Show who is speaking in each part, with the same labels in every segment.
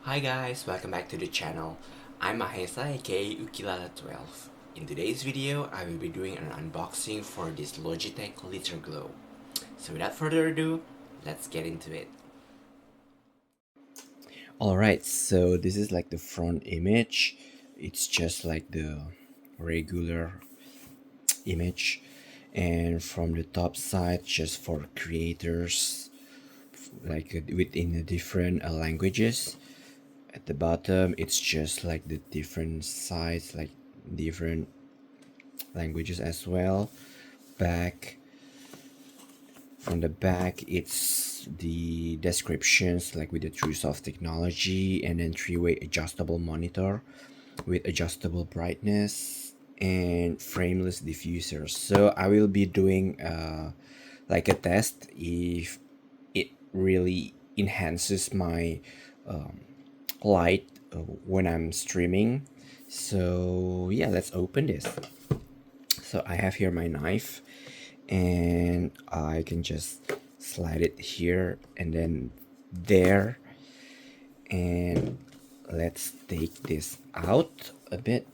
Speaker 1: Hi guys, welcome back to the channel. I'm Mahesa aka Ukilala12. In today's video, I will be doing an unboxing for this Logitech Litra Glow. So without further ado, let's get into it. Alright, so this is like the front image. It's just like the regular image. And from the top side, just for creators, like within the different languages. At the bottom it's just like the different size, like different languages as well. Back, from the back it's the descriptions like with the TrueSoft technology, and then three-way adjustable monitor with adjustable brightness and frameless diffusers. So I will be doing like a test if it really enhances my light when I'm streaming. So yeah, let's open this. So I have here my knife and I can just slide it here and then there, and let's take this out a bit.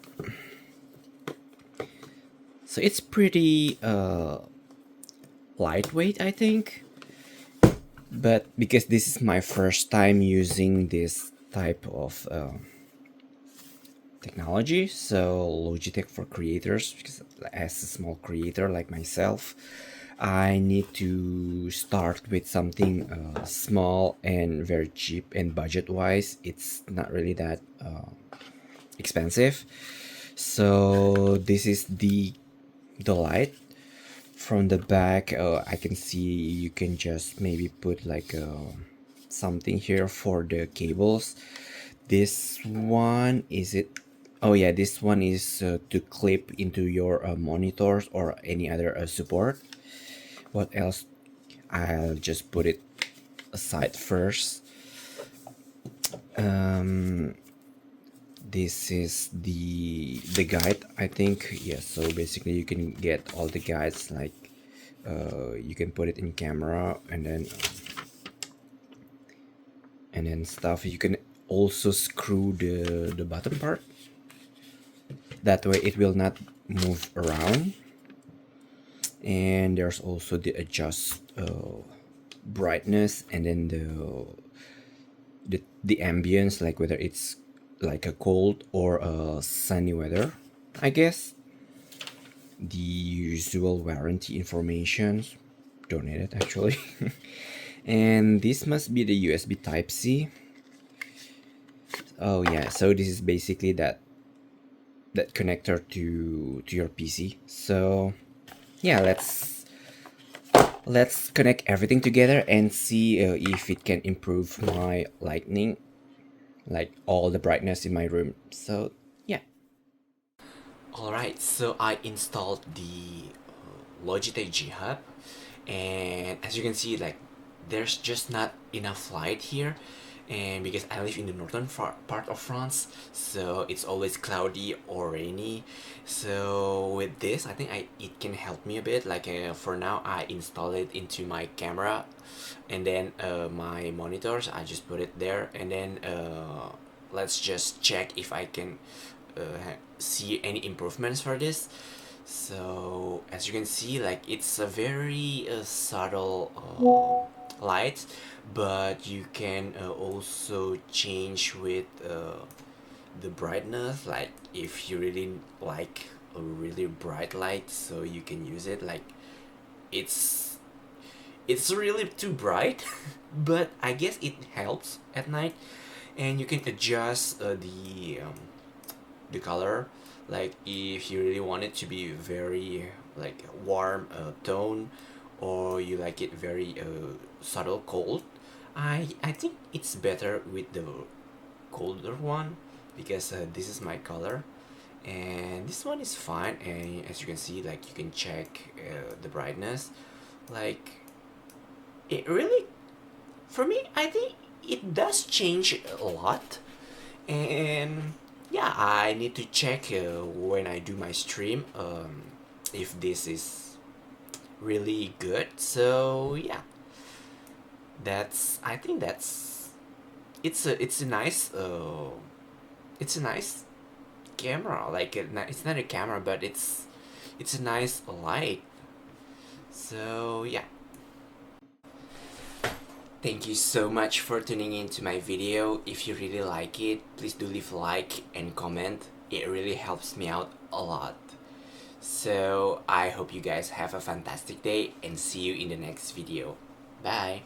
Speaker 1: So it's pretty lightweight, I think, but because this is my first time using this type of technology, so Logitech for creators, because as a small creator like myself, I need to start with something small and very cheap, and budget wise it's not really that expensive. So this is the light. From the back I can see you can just maybe put like something here for the cables. This one, is it? Oh yeah, this one is to clip into your monitors or any other support. What else? I'll just put it aside first. This is the guide, I think. Yeah, so basically you can get all the guides, like you can put it in camera and then stuff. You can also screw the bottom part, that way it will not move around. And there's also the adjust brightness, and then the ambience, like whether it's like a cold or a sunny weather, I guess. The usual warranty information, don't need it actually. And this must be the USB type C. Oh yeah, so this is basically that connector to your PC. So yeah, let's connect everything together and see if it can improve my lighting, like all the brightness in my room. So yeah. Alright, so I installed the Logitech G hub, and as you can see, like there's just not enough light here, and because I live in the northern part of France, so it's always cloudy or rainy. So with this, I think it can help me a bit. Like for now I install it into my camera, and then my monitors I just put it there, and then let's just check if I can see any improvements for this. So as you can see, like it's a very subtle light, but you can also change with the brightness. Like if you really like a really bright light, so you can use it. Like it's it's really too bright, but I guess it helps at night. And you can adjust the color, like if you really want it to be very like warm tone, or you like it very subtle cold. I think it's better with the colder one, because this is my color, and this one is fine. And as you can see, like you can check the brightness. Like it really, for me, I think it does change a lot. And yeah, I need to check when I do my stream if this is really good. So yeah, I think that's it's a nice it's a nice camera. Like it's not a camera, but it's a nice light. So yeah. Thank you so much for tuning in to my video. If you really like it, please do leave a like and comment. It really helps me out a lot. So I hope you guys have a fantastic day and see you in the next video. Bye!